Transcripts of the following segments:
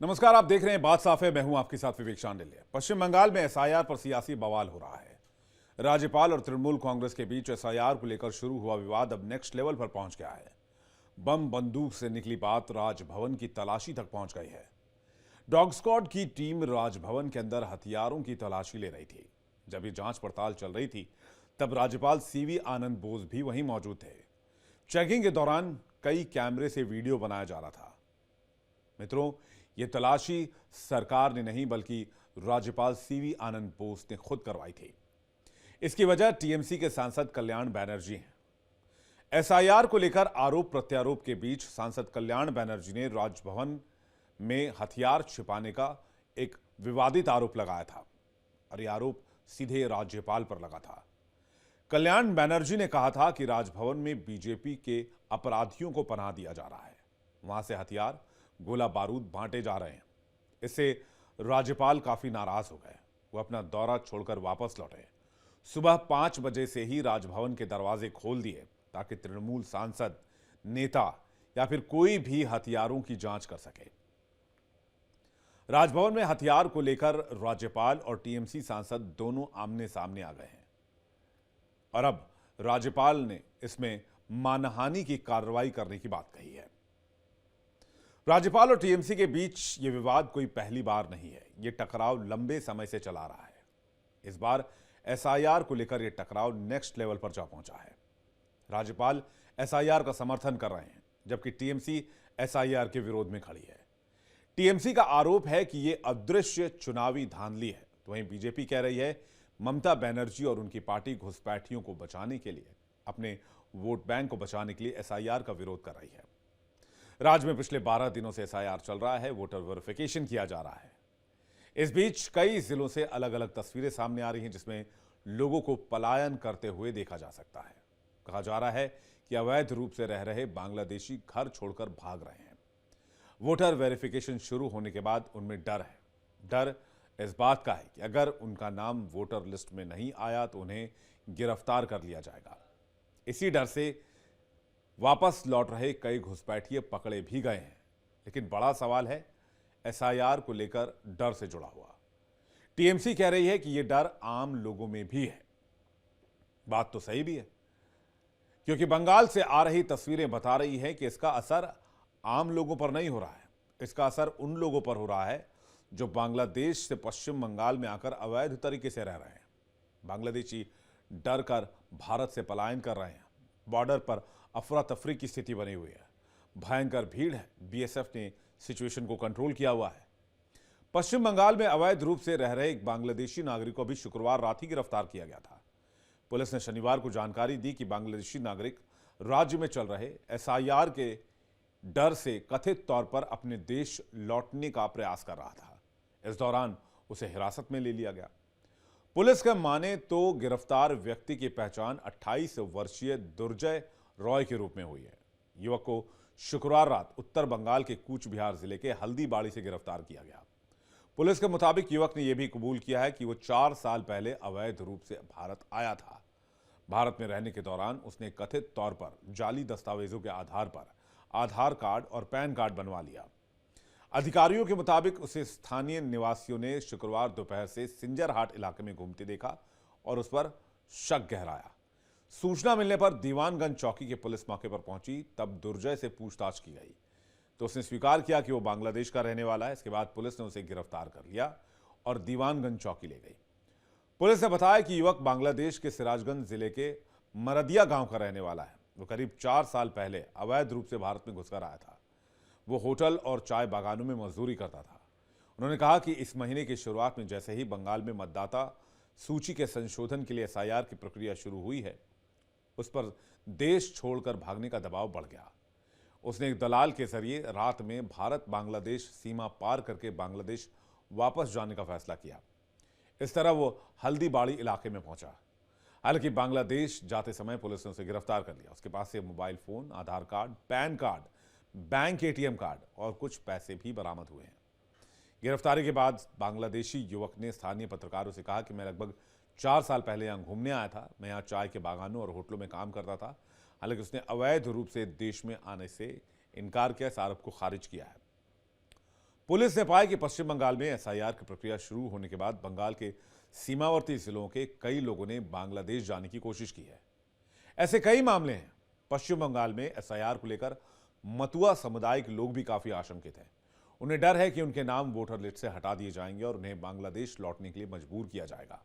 नमस्कार, आप देख रहे हैं बात साफ है। मैं हूं आपके साथ विवेक शांडिल्य। पश्चिम बंगाल में एसआईआर पर सियासी बवाल हो रहा है। राज्यपाल और तृणमूल कांग्रेस के बीच एसआईआर को लेकर शुरू हुआ विवाद अब नेक्स्ट लेवल पर पहुंच गया है। बम बंदूक से निकली बात राजभवन की तलाशी तक पहुंच गई है। डॉग स्क्वाड की टीम राजभवन के अंदर हथियारों की तलाशी ले रही थी। जब ये जांच पड़ताल चल रही थी तब राज्यपाल सीवी आनंद बोस भी वहीं मौजूद थे। चेकिंग के दौरान कई कैमरे से वीडियो बनाया जा रहा था। मित्रों, ये तलाशी सरकार ने नहीं बल्कि राज्यपाल सीवी आनंद बोस ने खुद करवाई थी। इसकी वजह टीएमसी के सांसद कल्याण बनर्जी हैं। एसआईआर को लेकर आरोप प्रत्यारोप के बीच सांसद कल्याण बनर्जी ने राजभवन में हथियार छिपाने का एक विवादित आरोप लगाया था और यह आरोप सीधे राज्यपाल पर लगा था। कल्याण बनर्जी ने कहा था कि राजभवन में बीजेपी के अपराधियों को पनाह दिया जा रहा है, वहां से हथियार गोला बारूद बांटे जा रहे हैं। इससे राज्यपाल काफी नाराज हो गए। वो अपना दौरा छोड़कर वापस लौटे। सुबह 5 बजे से ही राजभवन के दरवाजे खोल दिए ताकि तृणमूल सांसद, नेता या फिर कोई भी हथियारों की जांच कर सके। राजभवन में हथियार को लेकर राज्यपाल और टीएमसी सांसद दोनों आमने सामने आ गए हैं और अब राज्यपाल ने इसमें मानहानि की कार्रवाई करने की बात कही है। राज्यपाल और टीएमसी के बीच यह विवाद कोई पहली बार नहीं है। यह टकराव लंबे समय से चला रहा है। इस बार एसआईआर को लेकर यह टकराव नेक्स्ट लेवल पर जा पहुंचा है। राज्यपाल एसआईआर का समर्थन कर रहे हैं जबकि टीएमसी एसआईआर के विरोध में खड़ी है। टीएमसी का आरोप है कि यह अदृश्य चुनावी धांधली है, तो वहीं बीजेपी कह रही है ममता बनर्जी और उनकी पार्टी घुसपैठियों को बचाने के लिए, अपने वोट बैंक को बचाने के लिए एसआईआर का विरोध कर रही है। राज्य में पिछले 12 दिनों से एसआईआर चल रहा है। वोटर वेरिफिकेशन किया जा रहा है। इस बीच कई जिलों से अलग अलग तस्वीरें सामने आ रही हैं जिसमें लोगों को पलायन करते हुए देखा जा सकता है। कहा जा रहा है कि अवैध रूप से रह रहे बांग्लादेशी घर छोड़कर भाग रहे हैं। वोटर वेरिफिकेशन शुरू होने के बाद उनमें डर है। डर इस बात का है कि अगर उनका नाम वोटर लिस्ट में नहीं आया तो उन्हें गिरफ्तार कर लिया जाएगा। इसी डर से वापस लौट रहे कई घुसपैठिए पकड़े भी गए हैं। लेकिन बड़ा सवाल है एसआईआर को लेकर डर से जुड़ा हुआ। टीएमसी कह रही है कि यह डर आम लोगों में भी है। बात तो सही भी है, क्योंकि बंगाल से आ रही तस्वीरें बता रही हैं कि इसका असर आम लोगों पर नहीं हो रहा है। इसका असर उन लोगों पर हो रहा है जो बांग्लादेश से पश्चिम बंगाल में आकर अवैध तरीके से रह रहे हैं। बांग्लादेशी डर कर भारत से पलायन कर रहे हैं। बॉर्डर पर अफरा तफरी की स्थिति बनी हुई है। भयंकर भीड़ है। बीएसएफ ने सिचुएशन को कंट्रोल किया हुआ है। पश्चिम बंगाल में अवैध रूप से रह रहे एक बांग्लादेशी नागरिक को भी शुक्रवार रात ही गिरफ्तार किया गया था। पुलिस ने शनिवार को जानकारी दी कि बांग्लादेशी नागरिक राज्य में चल रहे एसआईआर के डर से कथित तौर पर अपने देश लौटने का प्रयास कर रहा था। इस दौरान उसे हिरासत में ले लिया गया। पुलिस का माने तो गिरफ्तार व्यक्ति की पहचान 28 वर्षीय दुर्जय रॉय के रूप में हुई है। युवक को शुक्रवार रात उत्तर बंगाल के कूच बिहार जिले के हल्दीबाड़ी से गिरफ्तार किया गया। पुलिस के मुताबिक युवक ने यह भी कबूल किया है कि वो 4 साल पहले अवैध रूप से भारत आया था। भारत में रहने के दौरान उसने कथित तौर पर जाली दस्तावेजों के आधार पर आधार कार्ड और पैन कार्ड बनवा लिया। अधिकारियों के मुताबिक उसे स्थानीय निवासियों ने शुक्रवार दोपहर से सिंजरहाट इलाके में घूमते देखा और उस पर शक गहराया। सूचना मिलने पर दीवानगंज चौकी की पुलिस मौके पर पहुंची। तब दुर्जय से पूछताछ की गई तो उसने स्वीकार किया कि वो बांग्लादेश का रहने वाला है। इसके बाद पुलिस ने उसे गिरफ्तार कर लिया और दीवानगंज चौकी ले गई। पुलिस ने बताया कि युवक बांग्लादेश के सिराजगंज जिले के मरदिया गांव का रहने वाला है। वो करीब 4 साल पहले अवैध रूप से भारत में घुसकर आया था। वो होटल और चाय बागानों में मजदूरी करता था। उन्होंने कहा कि इस महीने की शुरुआत में जैसे ही बंगाल में मतदाता सूची के संशोधन के लिए एसआईआर की प्रक्रिया शुरू हुई है, उस पर देश छोड़कर भागने का दबाव बढ़ गया। उसने एक दलाल के जरिए रात में भारत बांग्लादेश सीमा पार करके बांग्लादेश वापस जाने का फैसला किया। इस तरह वो हल्दीबाड़ी इलाके में पहुंचा। हालांकि बांग्लादेश जाते समय पुलिस ने उसे गिरफ्तार कर लिया। उसके पास से mobile phone, Aadhaar card, PAN card, bank ATM card और कुछ पैसे भी बरामद हुए हैं। गिरफ्तारी के बाद बांग्लादेशी युवक ने स्थानीय पत्रकारों से कहा कि मैं लगभग 4 साल पहले यहाँ घूमने आया था। मैं यहाँ चाय के बागानों और होटलों में काम करता था। हालांकि उसने अवैध रूप से देश में आने से इनकार किया, इस आरोप को खारिज किया है। पुलिस ने पाया कि पश्चिम बंगाल में एसआईआर की प्रक्रिया शुरू होने के बाद बंगाल के सीमावर्ती जिलों के कई लोगों ने बांग्लादेश जाने की कोशिश की है। ऐसे कई मामले हैं। पश्चिम बंगाल में एसआईआर को लेकर मतुआ समुदाय के लोग भी काफी आशंकित हैं। उन्हें डर है कि उनके नाम वोटर लिस्ट से हटा दिए जाएंगे और उन्हें बांग्लादेश लौटने के लिए मजबूर किया जाएगा।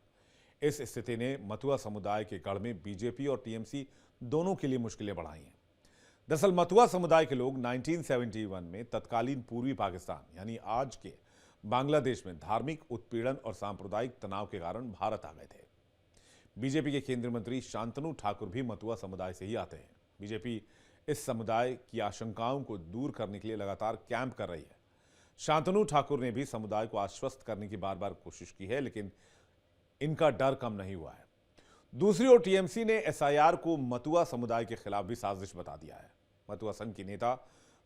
इस स्थिति ने मतुआ समुदाय के गढ़ में बीजेपी और टीएमसी दोनों के लिए मुश्किलें बढ़ाई हैं। दरअसल मतुआ समुदाय के लोग 1971 में तत्कालीन पूर्वी पाकिस्तान यानी आज के बांग्लादेश में धार्मिक उत्पीड़न और सांप्रदायिक तनाव के कारण भारत आ गए थे। बीजेपी के केंद्रीय मंत्री शांतनु ठाकुर भी मतुआ समुदाय से ही आते हैं। बीजेपी इस समुदाय की आशंकाओं को दूर करने के लिए लगातार कैंप कर रही है। शांतनु ठाकुर ने भी समुदाय को आश्वस्त करने की बार बार कोशिश की है, लेकिन इनका डर कम नहीं हुआ है। दूसरी ओर टीएमसी ने एसआईआर को मतुआ समुदाय के खिलाफ भी साजिश बता दिया है। मतुआ संघ की नेता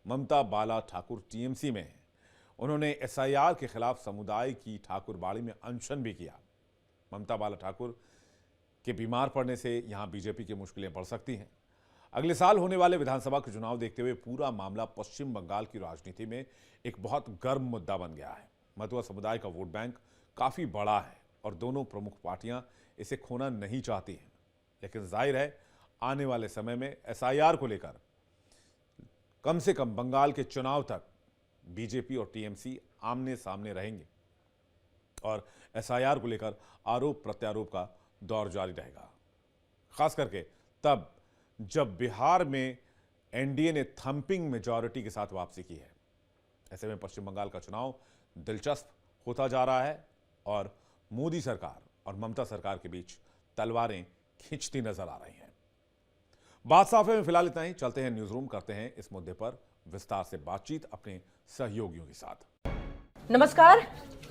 ममता बाला ठाकुर टीएमसी में हैं। उन्होंने एसआईआर के खिलाफ समुदाय की ठाकुरबाड़ी में अनशन भी किया। ममता बाला ठाकुर के बीमार पड़ने से यहां बीजेपी की मुश्किलें बढ़ सकती हैं। अगले साल होने वाले विधानसभा के चुनाव देखते हुए पूरा मामला पश्चिम बंगाल की राजनीति में एक बहुत गर्म मुद्दा बन गया है। मतुआ समुदाय का वोट बैंक काफी बड़ा है और दोनों प्रमुख पार्टियां इसे खोना नहीं चाहती हैं। लेकिन जाहिर है आने वाले समय में एसआईआर को लेकर कम से कम बंगाल के चुनाव तक बीजेपी और टीएमसी आमने सामने रहेंगे और एसआईआर को लेकर आरोप प्रत्यारोप का दौर जारी रहेगा, खास करके तब जब बिहार में एनडीए ने थंपिंग मेजॉरिटी के साथ वापसी की है। ऐसे में पश्चिम बंगाल का चुनाव दिलचस्प होता जा रहा है और मोदी सरकार और ममता सरकार के बीच तलवारें खींचती नजर आ रही हैं। बात साफ है में फिलहाल इतना ही। चलते हैं न्यूज रूम, करते हैं इस मुद्दे पर विस्तार से बातचीत अपने सहयोगियों के साथ। नमस्कार,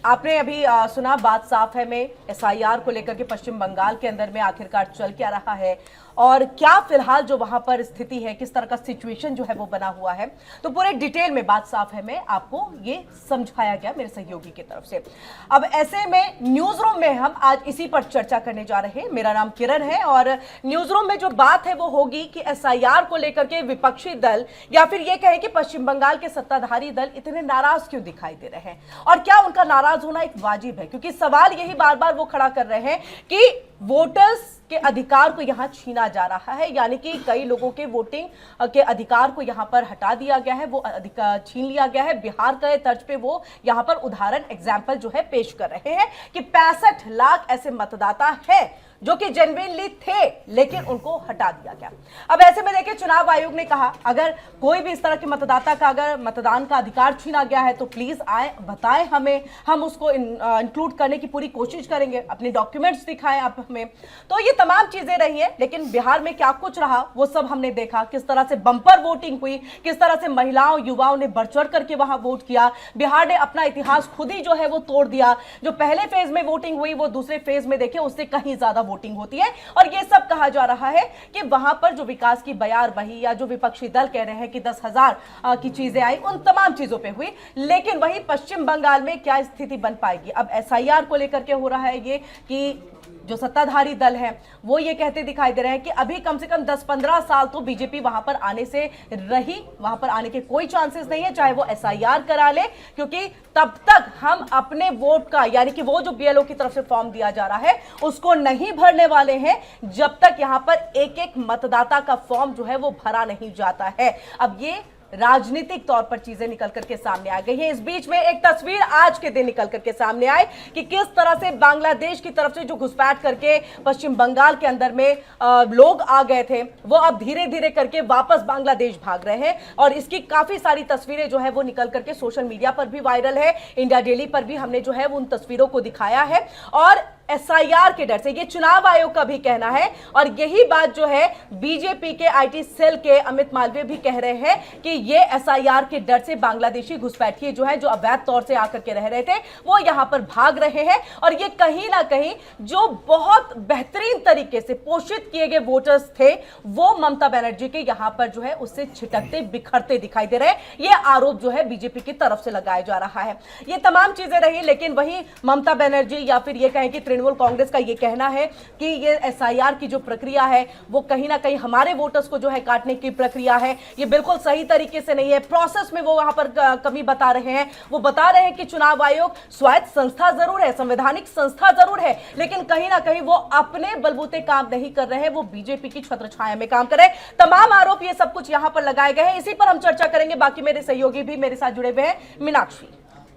आपने अभी सुना बात साफ है में एसआईआर को लेकर के पश्चिम बंगाल के अंदर में आखिरकार चल क्या रहा है और क्या फिलहाल जो वहां पर स्थिति है, किस तरह का सिचुएशन जो है वो बना हुआ है, तो पूरे डिटेल में बात साफ है में आपको ये समझाया गया मेरे सहयोगी की तरफ से। अब ऐसे में न्यूज रूम में हम आज इसी पर चर्चा करने जा रहे हैं। मेरा नाम किरण है और न्यूज रूम में जो बात है वो होगी कि एसआईआर को लेकर के विपक्षी दल या फिर ये कहें कि पश्चिम बंगाल के सत्ताधारी दल इतने नाराज क्यों दिखाई दे रहे हैं और क्या उनका नाराज होना एक वाजिब है, क्योंकि सवाल यही बार बार वो खड़ा कर रहे हैं कि वोटर्स के अधिकार को यहां छीना जा रहा है, यानी कि कई लोगों के वोटिंग के अधिकार को यहां पर हटा दिया गया है, वो अधिकार छीन लिया गया है। बिहार के तर्ज पे वो यहां पर उदाहरण एग्जाम्पल जो है पेश कर रहे हैं कि 65 लाख ऐसे मतदाता हैं जो कि जेन्युइनली थे लेकिन उनको हटा दिया गया। अब ऐसे में देखिए, चुनाव आयोग ने कहा अगर कोई भी इस तरह के मतदाता का अगर मतदान का अधिकार छीना गया है तो प्लीज आए बताएं हमें, हम उसको इंक्लूड करने की पूरी कोशिश करेंगे, अपने डॉक्यूमेंट्स दिखाएं आप हमें। तो ये तमाम चीजें रही है, लेकिन बिहार में क्या कुछ रहा वो सब हमने देखा। किस तरह से बंपर वोटिंग हुई, किस तरह से महिलाओं युवाओं ने बढ़ चढ़ करके वहां वोट किया। बिहार ने अपना इतिहास खुद ही जो है वो तोड़ दिया। जो पहले फेज में वोटिंग हुई वो दूसरे फेज में देखिए उससे कहीं ज्यादा वोटिंग होती है। और यह सब कहा जा रहा है कि वहां पर जो विकास की बयार बही या जो विपक्षी दल कह रहे हैं कि 10,000 की चीजें आई, उन तमाम चीजों पे हुई। लेकिन वहीं पश्चिम बंगाल में क्या स्थिति बन पाएगी? अब एसआईआर को लेकर के हो रहा है ये कि जो सत्ताधारी दल है वो ये कहते दिखाई दे रहे हैं कि अभी कम से कम 10-15 साल तो बीजेपी वहां पर आने से रही, वहां पर आने के कोई चांसेस नहीं है, चाहे वो एसआईआर करा ले, क्योंकि तब तक हम अपने वोट का यानी कि वो जो बीएलओ की तरफ से फॉर्म दिया जा रहा है उसको नहीं भरने वाले हैं जब तक यहां पर एक एक मतदाता का फॉर्म जो है वो भरा नहीं जाता है। अब ये राजनीतिक तौर पर चीजें निकल करके सामने आ गई है। इस बीच में एक तस्वीर आज के दिन निकल करके सामने आई कि किस तरह से बांग्लादेश की तरफ से जो घुसपैठ करके पश्चिम बंगाल के अंदर में लोग आ गए थे वो अब धीरे धीरे करके वापस बांग्लादेश भाग रहे हैं और इसकी काफी सारी तस्वीरें जो है वो निकल करके सोशल मीडिया पर भी वायरल है। इंडिया डेली पर भी हमने जो है उन तस्वीरों को दिखाया है और एसआईआर के डर से ये चुनाव आयोग का भी कहना है और यही बात जो है बीजेपी के आईटी सेल के अमित मालवीय भी कह रहे हैं कि ये एसआईआर के डर से बांग्लादेशी घुसपैठिए जो है जो अवैध तौर से आकर के रह रहे थे वो यहां पर भाग रहे हैं और ये कहीं ना कहीं जो बहुत बेहतरीन तरीके से पोषित किए गए वोटर्स थे वो ममता बनर्जी के यहां पर जो है उससे छिटकते बिखरते दिखाई दे रहे हैं। ये आरोप जो है बीजेपी की तरफ से लगाया जा रहा है। ये तमाम चीजें रही, लेकिन वही ममता बनर्जी या फिर ये कहें कि तृणमूल कांग्रेस का ये कहना है कि ये एसआईआर की जो प्रक्रिया है वो कहीं ना कहीं हमारे वोटर्स को जो है काटने की प्रक्रिया है, ये बिल्कुल सही तरीके से नहीं है। प्रोसेस में वो वहां पर कमी बता रहे हैं। वो बता रहे हैं कि चुनाव आयोग स्वायत्त संस्था जरूर है, संवैधानिक संस्था जरूर है, लेकिन कहीं ना कहीं वो अपने बलबूते काम नहीं कर रहे हैं, वो बीजेपी की छत्रछाया में काम कर रहे हैं। तमाम आरोप ये सब कुछ यहां पर लगाए गए हैं। इसी पर हम चर्चा करेंगे। बाकी मेरे सहयोगी भी मेरे साथ जुड़े हुए हैं। मीनाक्षी,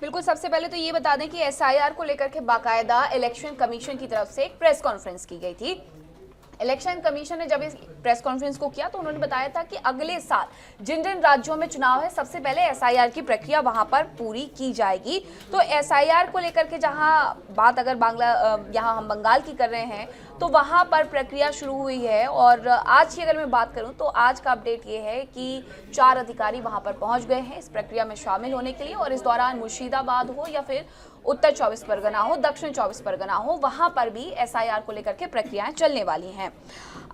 बिल्कुल, सबसे पहले तो ये बता दें कि एसआईआर को लेकर के बाकायदा इलेक्शन कमीशन की तरफ से एक प्रेस कॉन्फ्रेंस की गई थी। इलेक्शन कमीशन ने जब इस प्रेस कॉन्फ्रेंस को किया तो उन्होंने बताया था कि अगले साल जिन जिन राज्यों में चुनाव है सबसे पहले एसआईआर की प्रक्रिया वहां पर पूरी की जाएगी। तो एसआईआर को लेकर के जहां बात अगर यहाँ हम बंगाल की कर रहे हैं तो वहां पर प्रक्रिया शुरू हुई है। और आज की अगर मैं बात करूं तो आज का अपडेट ये है कि 4 अधिकारी वहां पर पहुंच गए हैं इस प्रक्रिया में शामिल होने के लिए। और इस दौरान मुर्शिदाबाद हो या फिर उत्तर 24 परगना हो, दक्षिण 24 परगना हो, वहां पर भी एसआईआर को लेकर के प्रक्रियाएं चलने वाली हैं।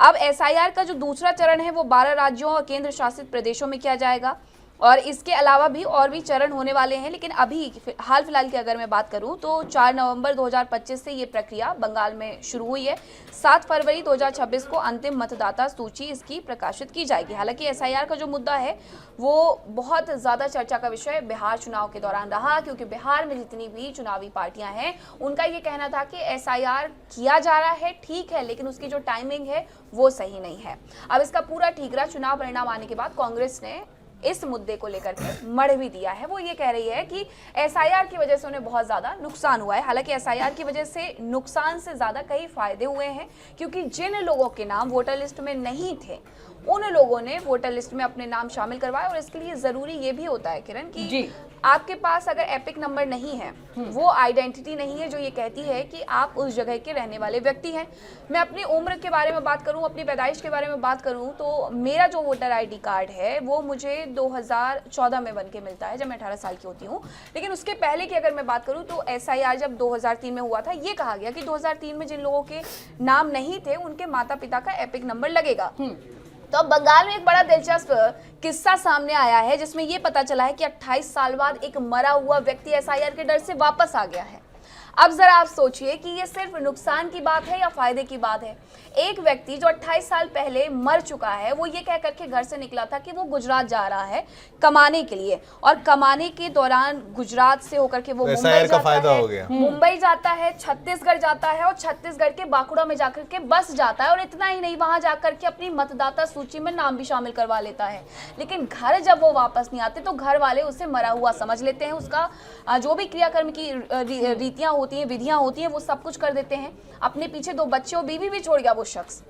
अब एसआईआर का जो दूसरा चरण है वो 12 राज्यों और केंद्र शासित प्रदेशों में किया जाएगा और इसके अलावा भी और भी चरण होने वाले हैं। लेकिन अभी हाल फिलहाल की अगर मैं बात करूं तो 4 नवंबर 2025 से ये प्रक्रिया बंगाल में शुरू हुई है। 7 फरवरी 2026 को अंतिम मतदाता सूची इसकी प्रकाशित की जाएगी। हालांकि एसआईआर का जो मुद्दा है वो बहुत ज़्यादा चर्चा का विषय बिहार चुनाव के दौरान रहा, क्योंकि बिहार में जितनी भी चुनावी पार्टियां हैं उनका ये कहना था कि एसआईआर किया जा रहा है, ठीक है, लेकिन उसकी जो टाइमिंग है वो सही नहीं है। अब इसका पूरा ठीकरा चुनाव परिणाम आने के बाद कांग्रेस ने इस मुद्दे को लेकर के मढ़ भी दिया है। वो ये कह रही है कि एसआईआर की वजह से उन्हें बहुत ज़्यादा नुकसान हुआ है। हालांकि एसआईआर की वजह से नुकसान से ज़्यादा कई फायदे हुए हैं, क्योंकि जिन लोगों के नाम वोटर लिस्ट में नहीं थे उन लोगों ने वोटर लिस्ट में अपने नाम शामिल करवाए। और इसके लिए ज़रूरी ये भी होता है किरण कि आपके पास अगर एपिक नंबर नहीं है, वो आइडेंटिटी नहीं है जो ये कहती है कि आप उस जगह के रहने वाले व्यक्ति हैं। मैं अपनी उम्र के बारे में बात करूं, अपनी पैदाइश के बारे में बात करूं तो मेरा जो वोटर आईडी कार्ड है वो मुझे 2014 में बन के मिलता है, जब मैं 18 साल की होती हूँ। लेकिन उसके पहले की अगर मैं बात करूँ तो एसआईआर जब 2003 में हुआ था, ये कहा गया कि 2003 में जिन लोगों के नाम नहीं थे उनके माता पिता का एपिक नंबर लगेगा। तो अब बंगाल में एक बड़ा दिलचस्प किस्सा सामने आया है जिसमें यह पता चला है कि 28 साल बाद एक मरा हुआ व्यक्ति एसआईआर के डर से वापस आ गया है। अब जरा आप सोचिए कि ये सिर्फ नुकसान की बात है या फायदे की बात है। एक व्यक्ति जो 28 साल पहले मर चुका है वो ये कह करके घर से निकला था कि वो गुजरात जा रहा है कमाने के लिए, और कमाने के दौरान गुजरात से होकर के वो मुंबई जाता है, मुंबई जाता है, छत्तीसगढ़ जाता है और छत्तीसगढ़ के बांकुड़ा में जाकर के बस जाता है। और इतना ही नहीं, वहां जाकर के अपनी मतदाता सूची में नाम भी शामिल करवा लेता है। लेकिन घर जब वो वापस नहीं आते तो घर वाले उसे मरा हुआ समझ लेते हैं। उसका जो भी क्रियाकर्म की रीतियां होती हैं, विधियां होती हैं, वो सब कुछ कर देते हैं। अपने पीछे 2 बच्चे और बीवी भी छोड़ गया वो शख्स।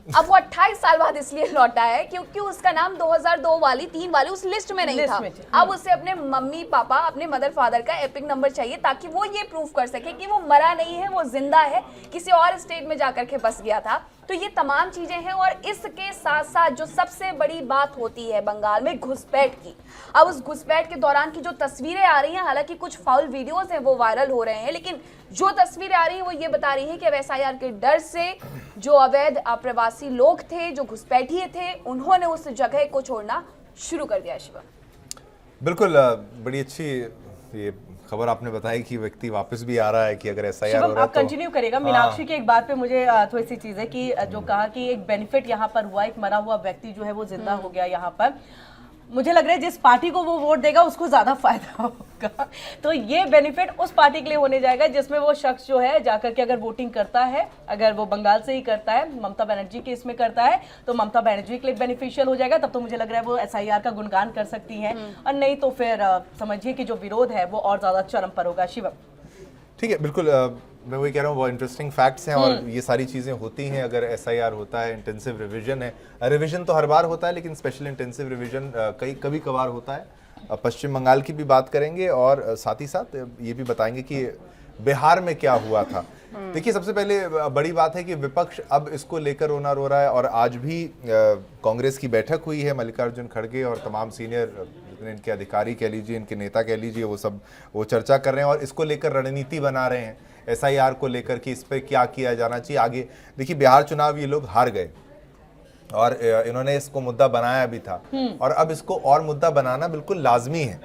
अब वो 28 साल बाद इसलिए लौटा है क्योंकि उसका नाम 2002 वाली 3 वाली उस लिस्ट में नहीं था। अब उसे अपने मम्मी पापा, अपने मदर फादर का एपिक नंबर चाहिए ताकि वो ये प्रूफ कर सके कि वो मरा नहीं है, वो जिंदा है, किसी और स्टेट में जाकर के बस गया था। तो ये तमाम चीजें हैं। और इसके साथ साथ जो सबसे बड़ी बात होती है बंगाल में घुसपैठ की। अब उस घुसपैठ के दौरान की जो तस्वीरें आ रही हैं, हालांकि कुछ फाउल वीडियोस हैं वो वायरल हो रहे हैं, लेकिन जो तस्वीरें आ रही हैं वो ये बता रही हैं कि अब एसआईआर के डर से जो अवैध अप्रवासी लोग थे, जो घुसपैठिए थे, उन्होंने उस जगह को छोड़ना शुरू कर दिया। शिवा, बिल्कुल, बड़ी अच्छी ये खबर आपने बताई कि व्यक्ति वापस भी आ रहा है कि अगर एसआईआर हो रहा है आप कंटिन्यू करेगा। मीनाक्षी की एक बात पे मुझे थोड़ी सी चीज है कि जो कहा कि एक बेनिफिट यहाँ पर हुआ, एक मरा हुआ व्यक्ति जो है वो जिंदा हो गया यहाँ पर। मुझे लग रहा है जिस पार्टी को वो वोट देगा उसको ज्यादा फायदा होगा। तो ये बेनिफिट उस पार्टी के लिए होने जाएगा जिसमें वो शख्स जो है जाकर के अगर वोटिंग करता है, अगर वो बंगाल से ही करता है, ममता बनर्जी के इसमें करता है, तो ममता बनर्जी के लिए बेनिफिशियल हो जाएगा। तब तो मुझे लग रहा है वो एसआईआर का गुणगान कर सकती हैं, और नहीं तो फिर समझिए कि जो विरोध है वो और ज्यादा चरम पर होगा। शिवम, ठीक है, बिल्कुल, मैं वही कह रहा हूँ, बहुत इंटरेस्टिंग फैक्ट्स हैं और ये सारी चीज़ें होती हैं अगर एसआईआर होता है। इंटेंसिव रिवीजन है, रिवीजन तो हर बार होता है लेकिन स्पेशल इंटेंसिव रिवीजन कभी कभार होता है। पश्चिम बंगाल की भी बात करेंगे और साथ ही साथ ये भी बताएंगे कि बिहार में क्या हुआ था। देखिए, सबसे पहले बड़ी बात है कि विपक्ष अब इसको लेकर रोना रो रहा है और आज भी कांग्रेस की बैठक हुई है। मल्लिकार्जुन खड़गे और तमाम सीनियर इनके अधिकारी कह लीजिए, इनके नेता कह लीजिए, वो चर्चा कर रहे हैं और इसको लेकर रणनीति बना रहे हैं एसआईआर को लेकर कि इस पर क्या किया जाना चाहिए आगे। देखिए, बिहार चुनाव ये लोग हार गए और इन्होंने इसको मुद्दा बनाया भी था और अब इसको और मुद्दा बनाना बिल्कुल लाजमी है।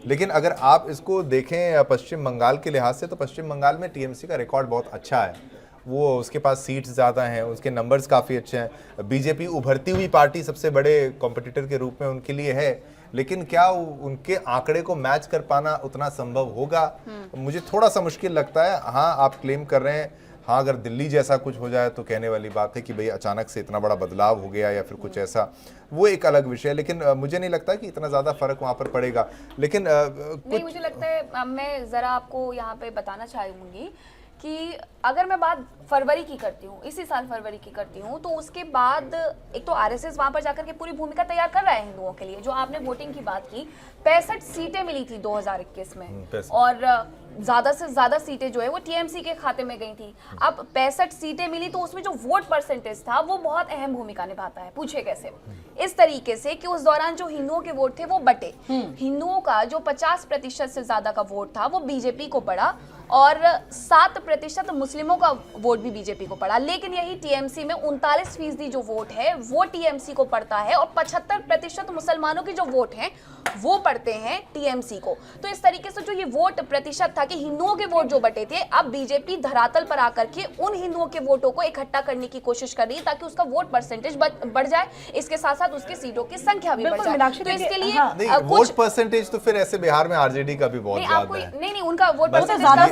लेकिन अगर आप इसको देखें पश्चिम बंगाल के लिहाज से, तो पश्चिम बंगाल में टीएमसी का रिकॉर्ड बहुत अच्छा है। वो उसके पास सीट्स ज़्यादा हैं, उसके नंबर्स काफ़ी अच्छे हैं। बीजेपी उभरती हुई पार्टी सबसे बड़े कॉम्पिटिटर के रूप में उनके लिए है, लेकिन क्या उनके आंकड़े को मैच कर पाना उतना संभव होगा? मुझे थोड़ा सा मुश्किल लगता है। हाँ, आप क्लेम कर रहे हैं, हाँ अगर दिल्ली जैसा कुछ हो जाए तो कहने वाली बात है कि भाई अचानक से इतना बड़ा बदलाव हो गया या फिर कुछ ऐसा, वो एक अलग विषय है। लेकिन मुझे नहीं लगता कि इतना ज़्यादा फर्क वहाँ पर पड़ेगा। लेकिन नहीं, मुझे लगता है मैं ज़रा आपको यहाँ पे बताना चाहूँगी कि अगर मैं बात फरवरी की करती हूँ, इसी साल फरवरी की करती हूँ, तो उसके बाद एक तो आरएसएस वहां पर जाकर के पूरी भूमिका तैयार कर रहा है हिंदुओं के लिए। जो आपने वोटिंग की बात की, 65 सीटें मिली थी 2021 में, और ज्यादा से ज्यादा सीटें जो है वो टीएमसी के खाते में गई थी। अब 65 सीटें मिली तो उसमें जो वोट परसेंटेज था वो बहुत अहम भूमिका निभाता है। पूछे कैसे? इस तरीके से कि उस दौरान जो हिंदुओं के वोट थे वो बटे। हिंदुओं का जो 50% से ज्यादा का वोट था वो बीजेपी को पड़ा, और 7% मुस्लिमों का वोट भी बीजेपी को पड़ा। लेकिन यही टीएमसी में 39% जो वोट है वो टीएमसी को पड़ता है, और 75% मुसलमानों की जो वोट है वो पड़ते हैं टीएमसी को। तो इस तरीके से जो ये वोट प्रतिशत था कि हिंदुओं के वोट जो बटे थे, अब बीजेपी धरातल पर आकर के उन हिंदुओं के वोटों को इकट्ठा करने की कोशिश कर रही है ताकि उसका वोट परसेंटेज बढ़ जाए, इसके साथ साथ उसकी सीटों की संख्या भी बढ़ जाए। तो इसके लिए वोट परसेंटेज तो फिर ऐसे बिहार में आरजेडी का भी बहुत ज्यादा है। नहीं, उनका वोट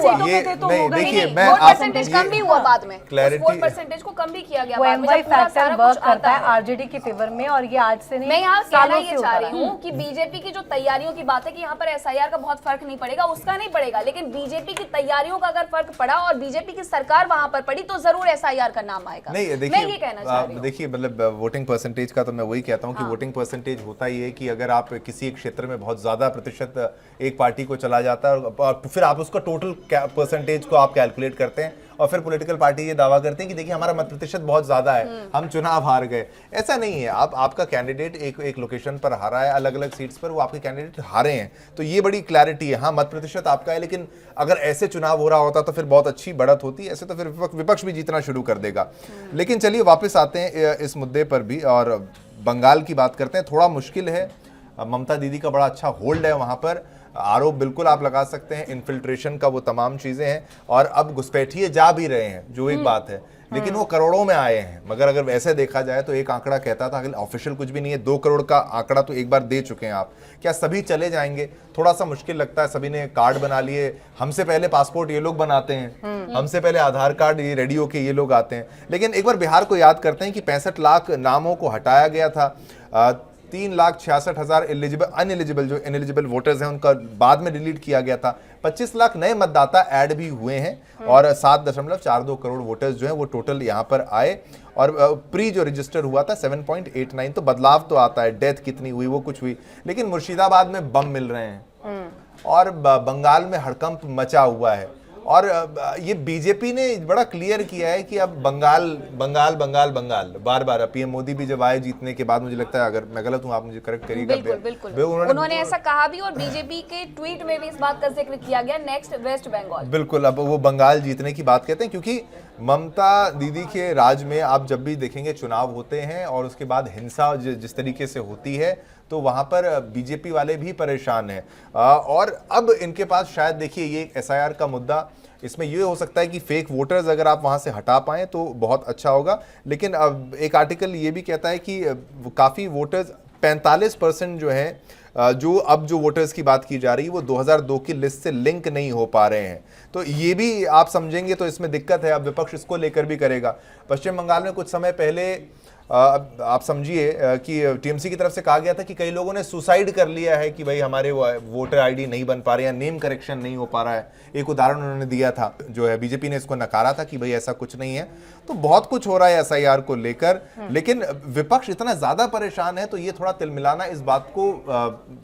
देखिए, मैं वोट परसेंटेज कम भी हुआ बाद में, क्लैरिटी परसेंटेज को कम भी किया गया वो बाद में, एमवाई जब पूरा फैक्टर सारा वर्क कुछ करता आता है आरजेडी के फेवर में, और ये आज से नहीं, मैं यहाँ कहना सालों ये से चाह होता रही रहा। हूँ कि बीजेपी की जो तैयारियों की बात है कि यहाँ पर एसआईआर का बहुत फर्क नहीं पड़ेगा, उसका नहीं पड़ेगा, लेकिन बीजेपी की तैयारियों का अगर फर्क पड़ा और बीजेपी की सरकार वहां पर पड़ी तो जरूर एसआईआर का नाम आएगा। नहीं, मैं ये कहना चाह रही हूँ। देखिए, मतलब वोटिंग परसेंटेज का तो मैं वही कहता हूँ कि वोटिंग परसेंटेज होता ही है कि अगर आप किसी एक क्षेत्र में बहुत ज्यादा प्रतिशत एक पार्टी को चला जाता है और फिर आप उसका टोटल परसेंटेज को आप कैलकुलेट करते हैं, और फिर पॉलिटिकल पार्टी ये दावा करते हैं कि देखिए हमारा मत प्रतिशत बहुत ज्यादा है, हम चुनाव हार गए। ऐसा नहीं है। आपका कैंडिडेट एक लोकेशन पर हारा है, अलग अलग सीट्स पर वो आपके कैंडिडेट हारे हैं, तो ये बड़ी क्लैरिटी है। हाँ, मत प्रतिशत आपका है, लेकिन अगर ऐसे चुनाव हो रहा होता तो फिर बहुत अच्छी बढ़त होती। ऐसे तो फिर विपक्ष भी जीतना शुरू कर देगा। लेकिन चलिए वापस आते हैं इस मुद्दे पर भी और बंगाल की बात करते हैं। थोड़ा मुश्किल है, ममता दीदी का बड़ा अच्छा होल्ड है वहां पर। आरोप बिल्कुल आप लगा सकते हैं, इन्फिल्ट्रेशन का वो तमाम चीजें हैं, और अब घुसपैठिए जा भी रहे हैं, जो एक बात है, लेकिन वो करोड़ों में आए हैं। मगर अगर वैसे देखा जाए तो एक आंकड़ा कहता था, ऑफिशियल कुछ भी नहीं है, 2 करोड़ का आंकड़ा तो एक बार दे चुके हैं आप। क्या सभी चले जाएंगे? थोड़ा सा मुश्किल लगता है। सभी ने कार्ड बना लिए, हमसे पहले पासपोर्ट ये लोग बनाते हैं, हमसे पहले आधार कार्ड ये रेडी होके ये लोग आते हैं। लेकिन एक बार बिहार को याद करते हैं कि 65 लाख नामों को हटाया गया था, 3,66,000 अनएलिजिबल जो इनएलिजिबल वोटर्स हैं उनका बाद में डिलीट किया गया था। 25 लाख नए मतदाता ऐड भी हुए हैं, और 7.42 करोड़ वोटर्स जो हैं वो टोटल यहाँ पर आए, और प्री जो रजिस्टर हुआ था 7.89। तो बदलाव तो आता है, डेथ कितनी हुई वो कुछ हुई, लेकिन मुर्शिदाबाद में बम मिल रहे हैं और बंगाल में हड़कंप मचा हुआ है। और ये बीजेपी ने बड़ा क्लियर किया है कि अब बंगाल बंगाल बंगाल बंगाल बार बार। पीएम मोदी भी जब आए जीतने के बाद, मुझे लगता है, अगर मैं गलत हूं आप मुझे करेक्ट करिएगा। बिल्कुल उन्होंने ऐसा कहा भी, और बीजेपी के ट्वीट में भी इस बात का जिक्र किया गया, नेक्स्ट वेस्ट बंगाल। बिल्कुल, अब वो बंगाल जीतने की बात कहते हैं, क्योंकि ममता दीदी के राज में आप जब भी देखेंगे चुनाव होते हैं और उसके बाद हिंसा जिस तरीके से होती है, तो वहां पर बीजेपी वाले भी परेशान हैं। और अब इनके पास शायद, देखिए, ये एसआईआर का मुद्दा, इसमें ये हो सकता है कि फेक वोटर्स अगर आप वहां से हटा पाएं तो बहुत अच्छा होगा। लेकिन अब एक आर्टिकल ये भी कहता है कि काफ़ी वोटर्स 45% जो है, जो अब जो वोटर्स की बात की जा रही है वो 2002 की लिस्ट से लिंक नहीं हो पा रहे हैं। तो ये भी आप समझेंगे तो इसमें दिक्कत है। अब विपक्ष इसको लेकर भी करेगा। पश्चिम बंगाल में कुछ समय पहले आप समझिए कि टीएमसी की तरफ से कहा गया था कि कई लोगों ने सुसाइड कर लिया है कि भाई हमारे वोटर आईडी नहीं बन पा रहे हैं, नेम करेक्शन नहीं हो पा रहा है। एक उदाहरण उन्होंने दिया था, जो है बीजेपी ने इसको नकारा था कि भाई ऐसा कुछ नहीं है। तो बहुत कुछ हो रहा है एसआईआर को लेकर, लेकिन विपक्ष इतना ज्यादा परेशान है, तो ये थोड़ा तिलमिलाना इस बात को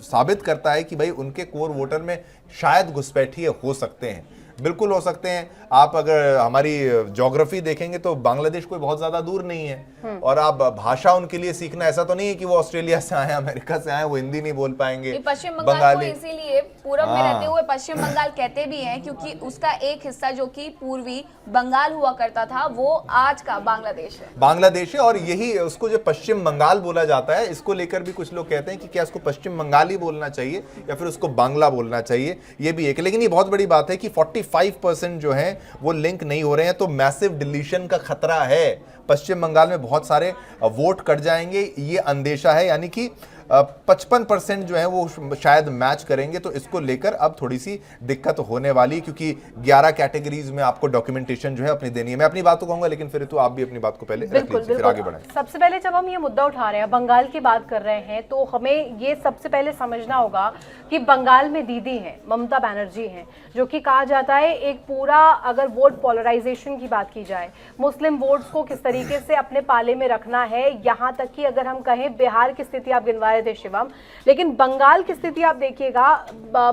साबित करता है कि भाई उनके कोर वोटर में शायद घुसपैठिए हो सकते हैं। बिल्कुल हो सकते हैं। आप अगर हमारी ज्योग्राफी देखेंगे तो बांग्लादेश कोई बहुत ज्यादा दूर नहीं है, और आप भाषा उनके लिए सीखना, ऐसा तो नहीं है कि वो ऑस्ट्रेलिया से आए, अमेरिका से आए, वो हिंदी नहीं बोल पाएंगे। पश्चिम बंगाल को इसीलिए पूरब में रहते हुए पश्चिम बंगाल कहते भी हैं, क्योंकि उसका एक हिस्सा जो कि पूर्वी बंगाल हुआ करता था वो आज का बांग्लादेश है। और यही उसको जो पश्चिम बंगाल बोला जाता है, इसको लेकर भी कुछ लोग कहते हैं कि क्या इसको पश्चिम बंगाल ही बोलना चाहिए या फिर उसको बांग्ला बोलना चाहिए, ये भी एक। लेकिन ये बहुत बड़ी बात है कि 45% जो है वो लिंक नहीं हो रहे हैं, तो मैसिव डिलीशन का खतरा है। पश्चिम बंगाल में बहुत सारे वोट कट जाएंगे, ये अंदेशा है, यानी कि 55% जो है वो शायद मैच करेंगे। तो इसको लेकर अब थोड़ी सी दिक्कत होने वाली, क्योंकि 11 कैटेगरीज में आपको डॉक्यूमेंटेशन जो है अपनी देनी है। मैं अपनी बात तो कहूंगा, लेकिन फिर तो आप भी अपनी बात को पहले रख लीजिए, फिर आगे बढ़ाएं। सबसे पहले जब हम ये मुद्दा उठा रहे हैं, बंगाल की बात कर रहे हैं, तो हमें ये सबसे पहले समझना होगा कि बंगाल में दीदी हैं, ममता बनर्जी हैं, जो कि कहा जाता है एक पूरा, अगर वोट पोलराइजेशन की बात की जाए, मुस्लिम वोट्स को किस तरीके से अपने पाले में रखना है, यहाँ तक कि अगर हम कहें बिहार की स्थिति आप गिनवा रहे थे शिवम, लेकिन बंगाल की स्थिति आप देखिएगा,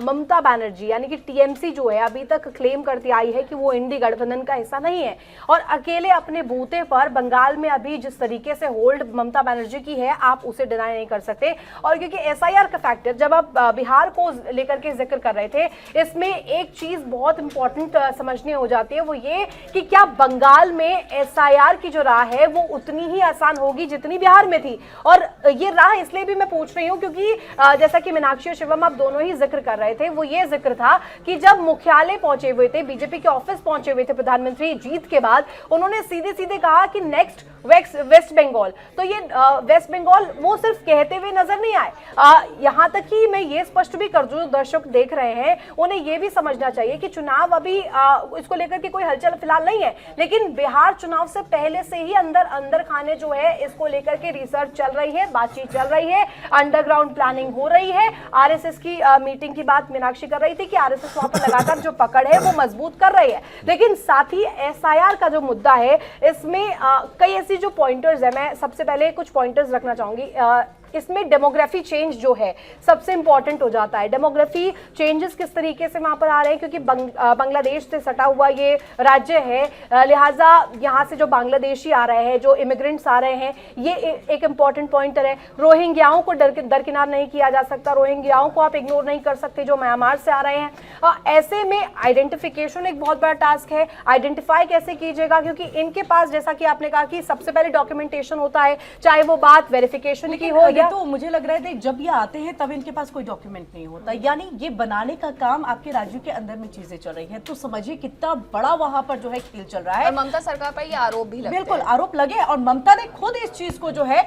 ममता बनर्जी यानी कि टीएमसी जो है अभी तक क्लेम करती आई है कि वो इंडी गठबंधन का हिस्सा नहीं है, और अकेले अपने बूते पर बंगाल में अभी जिस तरीके से होल्ड ममता बनर्जी की है, आप उसे डिनाई नहीं कर सकते। और क्योंकि एसआईआर का फैक्टर, जब आप बिहार को लेकर के जिक्र कर रहे थे, इसमें एक चीज बहुत इंपॉर्टेंट समझनी हो जाती है, वो ये कि क्या बंगाल में एसआईआर की जो राह है वो उतनी ही आसान होगी जितनी बिहार में थी। और ये राह इसलिए भी मैं पूछ रही हूं क्योंकि जैसा कि मीनाक्षी और शिवम आप दोनों ही जिक्र कर रहे थे, वो ये जिक्र था कि जब मुख्यालय पहुंचे हुए थे, बीजेपी के ऑफिस पहुंचे हुए थे प्रधानमंत्री जीत के बाद, उन्होंने सीधे सीधे कहा कि नेक्स्ट वेस्ट बंगाल। तो ये वेस्ट बंगाल वो सिर्फ कहते हुए नजर नहीं आए, यहां तक कि मैं ये स्पष्ट भी कर दूं, दर्शक देख रहे हैं उन्हें ये भी समझना चाहिए कि चुनाव अभी इसको लेकर के कोई हलचल फिलहाल नहीं है, लेकिन बिहार चुनाव से पहले से ही अंदर खाने जो है इसको लेकर के रिसर्च चल रही है, बातचीत चल रही है, अंडरग्राउंड प्लानिंग हो रही है। आरएसएस की मीटिंग की बात मीनाक्षी कर रही थी कि आरएसएस वहां पर लगातार जो पकड़ है वो मजबूत कर रही है, लेकिन साथ ही एसआईआर का जो मुद्दा है, इसमें कई ऐसी जो पॉइंटर्स है, मैं सबसे पहले कुछ पॉइंटर्स रखना चाहूंगी। इसमें डेमोग्राफी चेंज जो है सबसे इंपॉर्टेंट हो जाता है। डेमोग्राफी चेंजेस किस तरीके से वहां पर आ रहे हैं, क्योंकि बांग्लादेश से सटा हुआ ये राज्य है, लिहाजा यहाँ से जो बांग्लादेशी आ रहे हैं, जो इमिग्रेंट्स आ रहे हैं, ये एक इंपॉर्टेंट पॉइंटर है। रोहिंग्याओं को दरकिनार नहीं किया जा सकता, रोहिंग्याओं को आप इग्नोर नहीं कर सकते जो म्यांमार से आ रहे हैं। ऐसे में आइडेंटिफिकेशन एक बहुत बड़ा टास्क है। आइडेंटिफाई कैसे कीजिएगा, क्योंकि इनके पास, जैसा कि आपने कहा कि सबसे पहले डॉक्यूमेंटेशन होता है, चाहे वो बात वेरिफिकेशन की हो। तो मुझे लग रहा है जब ये आते हैं तब इनके पास कोई डॉक्यूमेंट नहीं होता, यानी ये बनाने का काम आपके राज्यों के अंदर में चीजें चल रही हैं, तो समझिए कितना बड़ा वहां पर जो है खेल चल रहा है। और ममता सरकार पर ये आरोप भी लगते हैं। बिल्कुल आरोप लगे, और ममता ने खुद इस चीज को जो है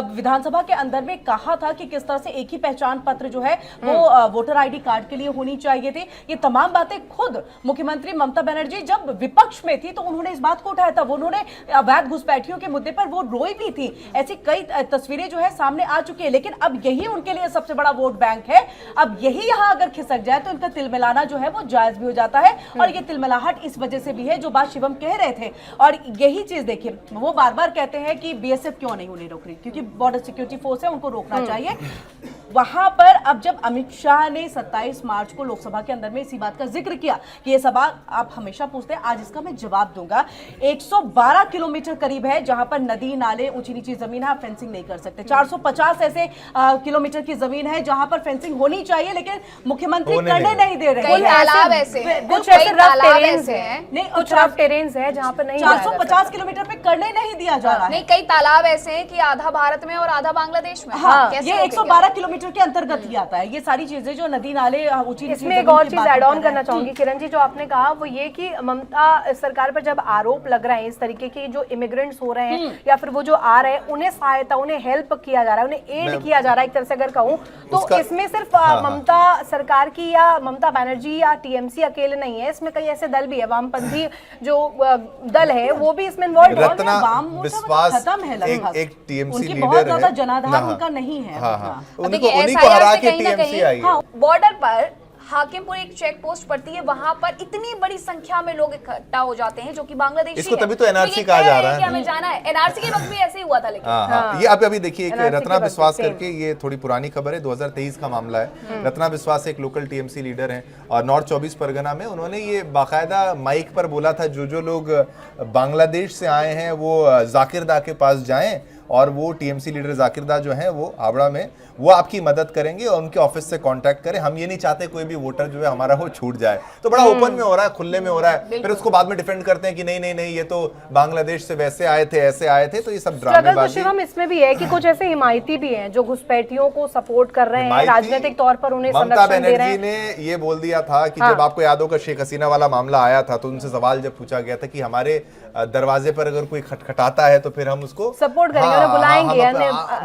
विधानसभा के अंदर में कहा था कि किस तरह से एक ही पहचान पत्र जो है वो वोटर आईडी कार्ड के लिए होनी चाहिए थी। ये तमाम बातें खुद मुख्यमंत्री ममता बनर्जी जब विपक्ष में थी तो उन्होंने इस बात को उठाया था, उन्होंने अवैध घुसपैठियों के मुद्दे पर वो रोई भी थी। ऐसी कई तस्वीरें जो है सामने आ चुकी है, लेकिन अब यही उनके लिए सबसे बड़ा वोट बैंक है। अब यही यहां अगर खिसक जाए तो इनका तिलमिलाना जो है वो जायज भी हो जाता है, और ये तिलमिलाहट इस वजह से भी है जो बात शिवम कह रहे थे। और यही चीज देखिए, वो बार बार कहते हैं कि बीएसएफ क्यों नहीं उन्हें रोक रही, क्योंकि बॉर्डर सिक्योरिटी फोर्स है, उनको रोकना चाहिए। वहां पर अब जब अमित शाह ने 27 मार्च को लोकसभा के अंदर में इसी बात का जिक्र किया कि ये सवाल आप हमेशा पूछते हैं, आज इसका मैं जवाब दूंगा। 112 किलोमीटर करीब है जहां पर नदी नाले ऊंची नीची जमीन है, आप फेंसिंग नहीं कर सकते। 450 ऐसे किलोमीटर की जमीन है जहां पर फेंसिंग होनी चाहिए, लेकिन मुख्यमंत्री करने नहीं दे रहे। कुछ तालाब ऐसे हैं, कुछ ऐसे रफ टेरेन्स हैं, नहीं कुछ रफ टेरेन्स हैं जहां पर नहीं, 450 किलोमीटर पे करने नहीं दिया जा रहा है। नहीं, कई तालाब ऐसे हैं कि आधा भारत में और आधा बांग्लादेश में। हाँ, ये 112 किलोमीटर के अंतर्गत ही आता है। ये सारी चीजें जो नदी नाले ऊंची, इसमें एक और चीज ऐड ऑन करना चाहूंगी किरण जी, जो आपने कहा वो ये कि ममता सरकार पर जब आरोप लग रहे हैं इस तरीके के, जो इमिग्रेंट्स हो रहे हैं या फिर वो जो आ रहे हैं, उन्हें सहायता, उन्हें हेल्प किया जा रहा है, उन्हें एड किया जा रहा है एक तरह से अगर कहूं तो, इसमें सिर्फ ममता सरकार की या ममता बनर्जी या टीएमसी अकेले नहीं है, इसमें कई ऐसे दल भी है, वामपंथी जो दल है वो भी इसमें इन्वॉल्व है। खत्म है लगभग, एक टीएमसी उनकी लीडर बहुत ज्यादा है, जनाधार उनका नहीं है। उन्हीं को हरा के टीएमसी आई है। बॉर्डर पर हाकिमपुर एक चेक पोस्ट पड़ती है, वहां पर इतनी बड़ी संख्या में लोग इकट्ठा हो जाते हैं जो कि बांग्लादेशी इसको हैं। तभी तो NRC ये कहा कह जा रहे रहा हैं है। कि हमें जाना है। NRC के वक्त भी ऐसे ही हुआ था लेकिन। हाँ, ये अभी देखिए एक NRC रत्ना के विश्वास बदले, करके, ये थोड़ी पुरानी खबर है, 2023 का मामला है। रत्ना विश्वास एक लोकल टीएमसी लीडर हैं और नॉर्थ 24 परगना में उन्होंने ये बाकायदा माइक पर बोला था, जो लोग बांग्लादेश से आए हैं वो जाकिर दा के पास जाएं और वो टीएमसी लीडर जाकिर दा जो हैं वो हावड़ा में, वो आपकी मदद करेंगे और उनके ऑफिस से कांटेक्ट करें। हम ये नहीं चाहते कोई भी वोटर जो है हमारा वो छूट जाए। तो बड़ा ओपन में हो रहा है, खुले में हो रहा है। फिर उसको बाद में डिफेंड करते हैं कि नहीं नहीं नहीं, ये तो बांग्लादेश से वैसे आए थे, ऐसे आए थे। तो ये सब स्ट्रगल तो ड्रामेबाजी। शिवम इसमें भी है कि कुछ ऐसे हिमायती भी हैं जो घुसपैठियों को सपोर्ट कर रहे हैं, हिमायती- राजनीतिक तौर पर उन्हें ममता संरक्षण दे रहे बनर्जी हैं। ने ये बोल दिया था कि हाँ। जब आपको याद होगा शेख हसीना वाला मामला आया था, तो उनसे सवाल जब पूछा गया था कि हमारे दरवाजे पर अगर कोई खटखटाता है तो फिर हम उसको सपोर्ट करेंगे, उन्हें बुलाएंगे,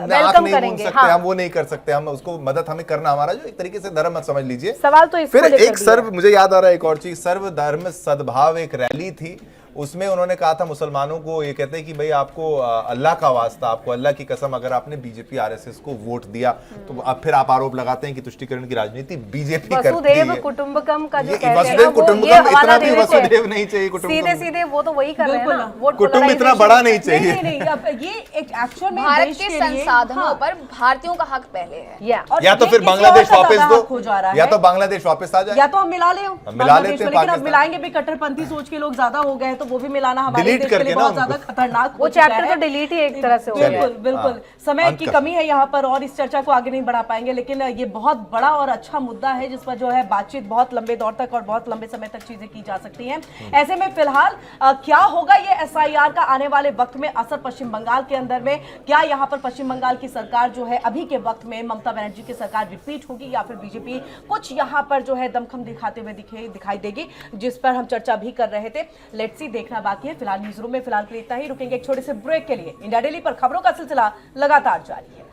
वेलकम करेंगे। हाँ। हम वो नहीं कर सकते, हम उसको मदद हमें करना हमारा जो एक तरीके से धर्म मत समझ लीजिए। सवाल तो इसको फिर लेकर एक भी सर्व, मुझे याद आ रहा है एक और चीज, सर्वधर्म सद्भाव एक रैली थी, उसमें उन्होंने कहा था मुसलमानों को, ये कहते हैं कि भाई आपको अल्लाह का वास्ता, आपको अल्लाह की कसम, अगर आपने बीजेपी आरएसएस को वोट दिया तो अब फिर आप आरोप लगाते हैं कि तुष्टिकरण की राजनीति बीजेपी करती वसुदेव है। कुटुंबकम का जो ये कहते हैं वसुदेव ना, वो कुटुंबकम ये हवाला इतना भी दे देते हैं। वसुदेव नहीं चाहिए, कुटुंबकम। सीधे सीधे वो तो वही कर रहे हैं ना, वोट कुटुंब इतना polarization। बड़ा नहीं नहीं चाहिए। नहीं नहीं, अब ये एक एक्चुअल में भारत देश के लिए- संसाधनों हाँ, पर भारतीयों का हक पहले है। और या तो ये फिर किसी बांग्लादेश और का वापस ज्यादा दो, हक हो जा रहा या है। तो बांग्लादेश वापस आ जाए, या तो हम मिला ले मिला लेते लेकिन अब पाकिस्तान। मिलाएंगे भी, कट्टरपंथी सोच के लोग ज्यादा हो गए हैं, तो वो भी मिलाना हमारे Delete देश के करके लिए ना बहुत उनको। ज्यादा खतरनाक वो हो चुका चैप्टर है। तो डिलीट ही एक तरह से हो गया है। बिल्कुल बिल्कुल, समय अंत की का। कमी है यहाँ पर और इस चर्चा को आगे नहीं बढ़ा पाएंगे, लेकिन ये बहुत बड़ा और अच्छा मुद्दा है जिस पर जो है बातचीत बहुत लंबे दौर तक और बहुत लंबे समय तक चीजें की जा सकती हैं। ऐसे में फिलहाल क्या होगा ये एसआईआर का आने वाले वक्त में असर पश्चिम बंगाल के अंदर में? क्या यहाँ पर पश्चिम बंगाल की सरकार जो है अभी के वक्त में ममता बनर्जी की सरकार रिपीट होगी या फिर बीजेपी कुछ यहाँ पर जो है दमखम दिखाते हुए दिखाई देगी, जिस पर हम चर्चा भी कर रहे थे। लेट्स सी, देखना बाकी है। फिलहाल न्यूज रूम में फिलहाल के लिए इतना ही, रुकेंगे एक छोटे से ब्रेक के लिए। इंडिया डेली पर खबरों का सिलसिला लगातार जारी है।